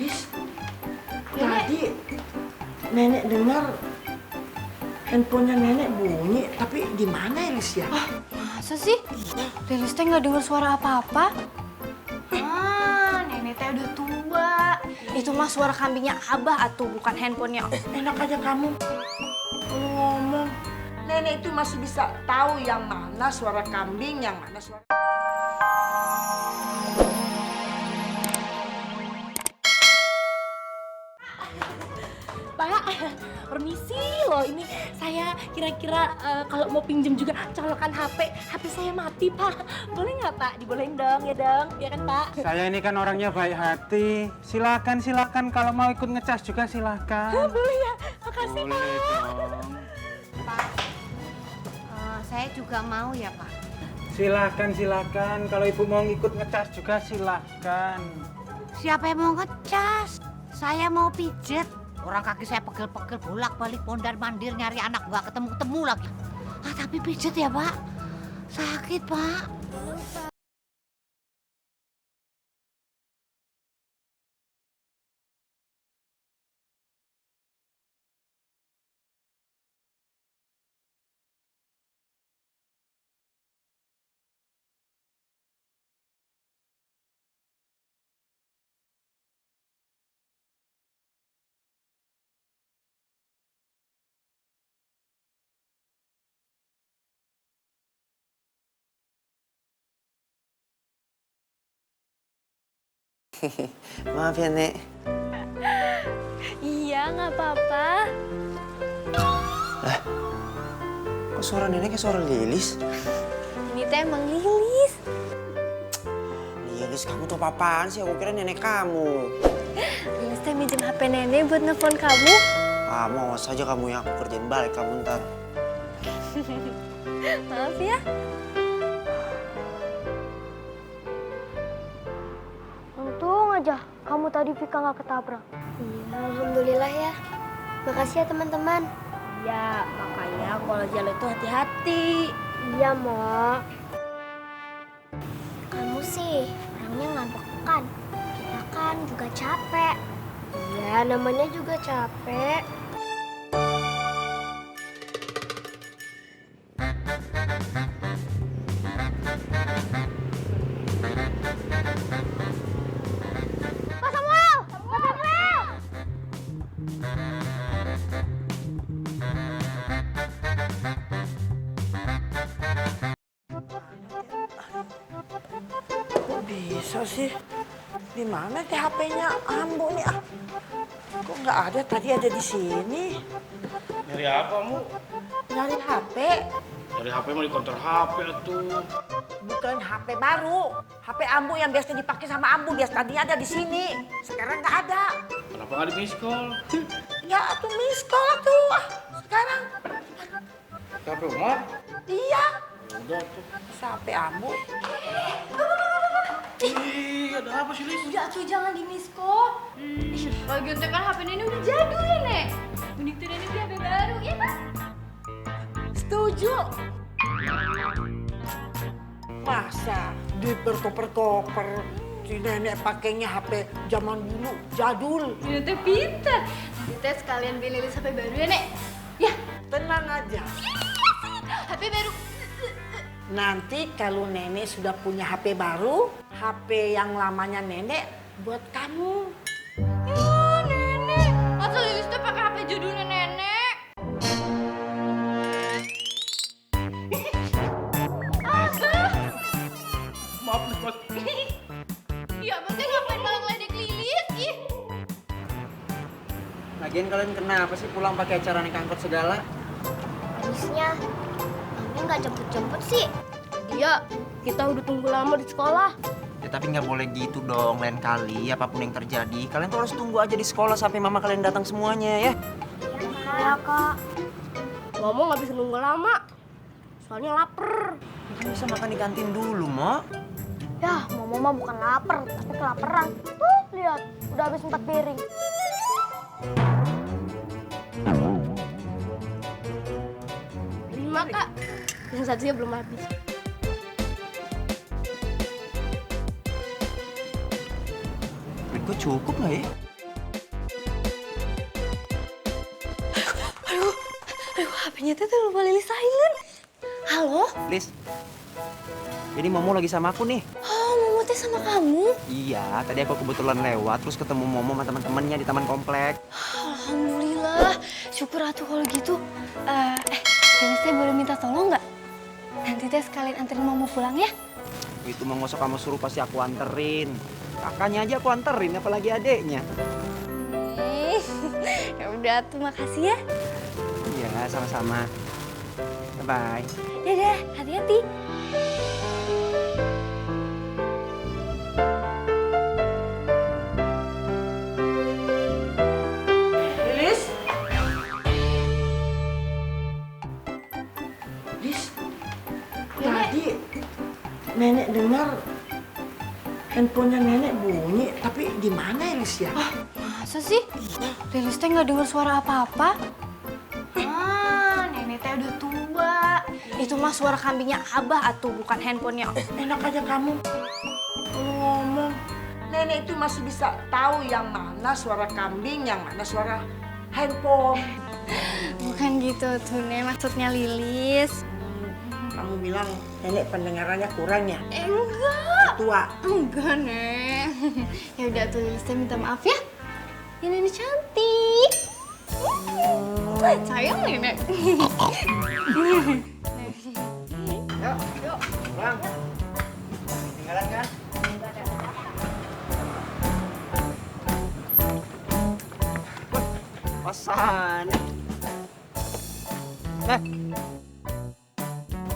Lis, tadi nenek dengar handphonenya nenek bunyi, tapi di mana ya, Lis ya? Masa sih? Lilis teh nggak dengar suara apa-apa. Nenek teh udah tua. Itu mah suara kambingnya Abah atuh, bukan handphonenya. Enak aja kamu ngomong. Nenek itu masih bisa tahu yang mana suara kambing, yang mana suara... Pak, permisi loh. Ini saya kira-kira kalau mau pinjem juga colokan HP saya mati, Pak. Boleh nggak, Pak? Dibolehin dong, ya kan, Pak? Saya ini kan orangnya baik hati. Silakan kalau mau ikut ngecas juga silakan. Boleh ya, makasih, Boleh Pak. dong. Pak, saya juga mau ya, Pak. Silakan. Kalau ibu mau ikut ngecas juga silakan. Siapa yang mau ngecas? Saya mau pijet. Orang kaki saya pegel-pegel bolak-balik mondar-mandir nyari anak nggak ketemu-ketemu lagi. Tapi pijet ya, Pak. Sakit, Pak. Maaf ya, Nek. Iya, nggak apa-apa. Kok suara nenek kayak suara Lilis? Ini teh emang Lilis. Lilis, kamu tuh apaan sih? Aku kira nenek kamu. Lilis teh minjem HP nenek buat nelfon kamu. Mau saja kamu yang aku kerjain balik kamu ntar. Maaf ya. Untung aja kamu tadi Vika nggak ketabrak. Iya, alhamdulillah ya. Makasih ya teman-teman. Ya, makanya kalau jalan itu hati-hati. Iya, Mak. Kamu sih orangnya ngambek-kan. Kita kan juga capek. Iya, namanya juga capek. Kok bisa sih? Di mana teh HP-nya Ambo nih? Kok nggak ada? Tadi ada di sini. Nyari apa, Mu? Nyari HP. Dari HP mau di counter HP tuh. Bukan HP baru. HP Ambo yang biasa dipakai sama Ambo. Biasa tadinya ada di sini. Sekarang nggak ada. Kenapa nggak di miss call? Ya, tuh miss call tuh. Sekarang. HP Umar? Iya. Udah tuh. HP Ambo. Ih, ada apa sih, Lis? Udah, cuy, jangan di miss call. Lagian teh kan HP nenek udah jadul ya, Nek. Mending tuh nenek beli HP baru, ya kan? Setuju. Masa duit berkoper-koper, si nenek pakainya HP zaman dulu, jadul. Nenek teh pintar. Nanti teh sekalian beli Lilis HP baru ya, Nek. Ya, Tenang aja. HP baru. Nanti kalau nenek sudah punya HP baru, HP yang lamanya nenek buat kamu. Ya, nenek. Masa Lilis teh pakai HP jadulnya nenek? Maaf, Lis, Mas. Ya, berarti ngapain malah ngeledek Lilis? Ih. Lagian kalian kenapa sih pulang pakai acara naik angkot segala? Habisnya Mami nggak jemput-jemput sih. Iya, kita udah tunggu lama di sekolah. Ya tapi nggak boleh gitu dong, lain kali apapun yang terjadi. Kalian tuh harus tunggu aja di sekolah sampai mama kalian datang semuanya ya. Iya, Kak. Ngomong nggak bisa nunggu lama. Soalnya lapar. Kan bisa makan di kantin dulu, Mak. Ya, Mama mah bukan lapar, tapi kelaparan. Tuh, lihat, udah habis 4 piring. Lima, Kak. Yang satunya belum habis. Duit gue cukup nggak ya? Ternyata tuh lupa Lili silent. Halo? Lis, ini Momo lagi sama aku nih. Oh, Momo teh sama kamu? Iya, tadi aku kebetulan lewat terus ketemu Momo sama teman-temannya di taman komplek. Alhamdulillah, syukur atuh kalau gitu. Dennis teh boleh minta tolong nggak? Nanti teh sekalian anterin Momo pulang ya. Itu mau ngosok kamu suruh pasti aku anterin. Kakaknya aja aku anterin, apalagi adeknya. Ya udah tuh, makasih ya. Iya, sama-sama. Bye. Dadah, hati-hati. Lilis? Lis, tadi nenek dengar handphonenya nenek bunyi, tapi di mana ya, Lis ya? Masa sih? Lilis teh nggak dengar suara apa-apa? Nenek teh udah tua. Itu mah suara kambingnya Abah atuh, bukan handphonenya. Enak aja kamu ngomong. Nenek itu masih bisa tahu yang mana suara kambing, yang mana suara handphone. Bukan gitu tuh, Nek. Maksudnya Lilis. Kamu bilang nenek pendengarannya kurang ya? Enggak. Tua. Enggak, Nek. Ya udah tuh, Lilis teh minta maaf ya. Ya, Nenek cantik. Sayang, Nenek. Yuk, pulang. Tinggalan kan? Pesan.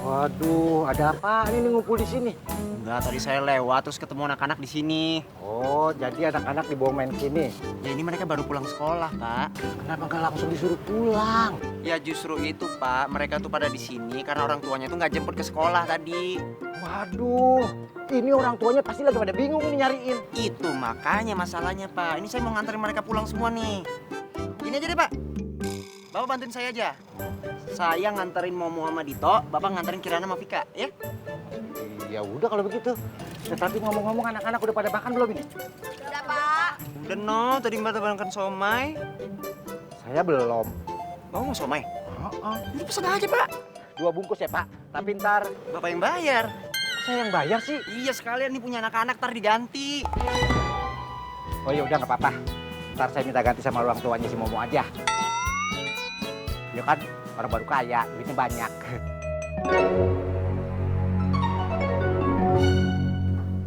Waduh, ada apa ini ngumpul di sini? Enggak, tadi saya lewat terus ketemu anak-anak di sini. Oh, jadi anak-anak dibawa main sini. Ya ini mereka baru pulang sekolah, Pak. Kenapa nggak langsung disuruh pulang? Ya justru itu, Pak. Mereka tuh pada di sini karena orang tuanya tuh nggak jemput ke sekolah tadi. Waduh, ini orang tuanya pasti lagi pada bingung nih nyariin. Itu makanya masalahnya, Pak. Ini saya mau nganterin mereka pulang semua nih. Gini aja deh, Pak. Bapak bantuin saya aja. Saya nganterin Momo sama Dito, Bapak nganterin Kirana sama Vika, ya? Ya udah kalau begitu. Tetapi ngomong-ngomong anak-anak udah pada makan belum ini? Udah, Pak. Udah no, tadi Mbak makan somai. Saya belum. Mau somai? Oh, Ini pesan aja, Pak. 2 bungkus ya Pak. Tapi ntar Bapak yang bayar. saya yang bayar sih. Iya, sekalian nih punya anak-anak, ntar diganti. Oh ya udah nggak apa-apa. Ntar saya minta ganti sama orang tuanya si Momo aja. Ya kan orang baru kaya, duitnya banyak.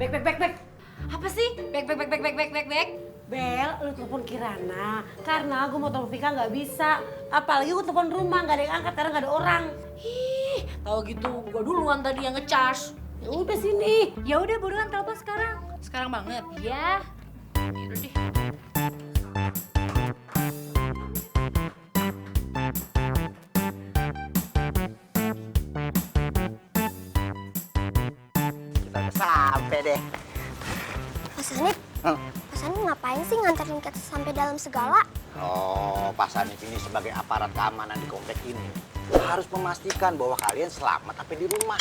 Bek. Apa sih? Bek. Bel, lu telepon Kirana. Karena gue mau telepon Vika nggak bisa. Apalagi gue telepon rumah, nggak ada yang angkat karena nggak ada orang. Ih, tahu gitu gue duluan tadi yang ngecharge. Ya udah sini. Ya udah, buruan telepon sekarang. Sekarang banget. Ya. Yaudah deh. Kita udah sampai deh. Pak Sanip, Pak Sanip ngapain sih nganterin kita sampai dalam segala? Oh, Pak Sanip ini sebagai aparat keamanan di komplek ini harus memastikan bahwa kalian selamat sampai di rumah.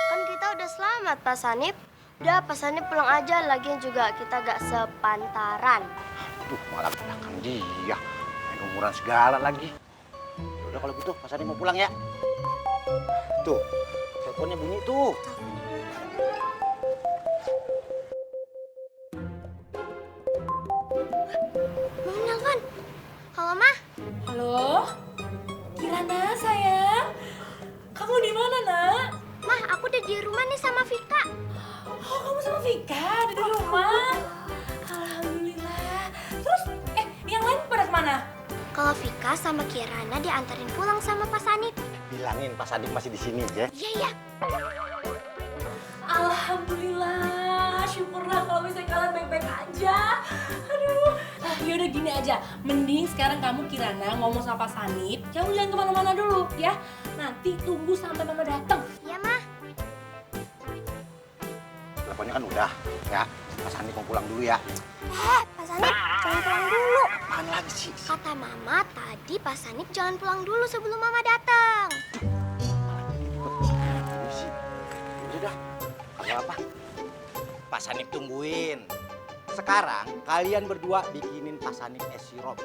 Kan kita udah selamat, Pak Sanip. Udah, Pak Sanip pulang aja. Lagian juga kita gak sepantaran. Aduh, malah kenakan dia. Main umuran segala lagi. Ya udah kalau gitu, Pak Sanip mau pulang ya. Tuh, teleponnya bunyi tuh. Mau nelfon? Halo, Mah? Halo? Kirana, sayang. Kamu di mana, Nak? Mah, aku udah di rumah nih sama Vika. Oh, kamu sama Vika ada di rumah. Alhamdulillah. Terus, yang lain pada kemana? Kalau Vika sama Kirana diantarin pulang sama Pak Sanip. Bilangin Pak Sanip masih di sini ya. Iya. Alhamdulillah, syukurlah kalau misalnya kalian baik-baik aja. Aduh, yaudah gini aja. Mending sekarang kamu Kirana ngomong sama Pak Sanip. Kamu jangan kemana-mana dulu ya. Nanti tunggu sampai Mama datang. Iya, Mah. Teleponnya kan udah, ya. Pak Sanip mau pulang dulu ya. Pak Sanip, jangan pulang dulu. Apaan lagi sih? Kata Mama tadi Pak Sanip jangan pulang dulu sebelum Mama datang. Udah, nggak apa. Pak Sanip tungguin. Sekarang kalian berdua bikinin Pak Sanip es sirup.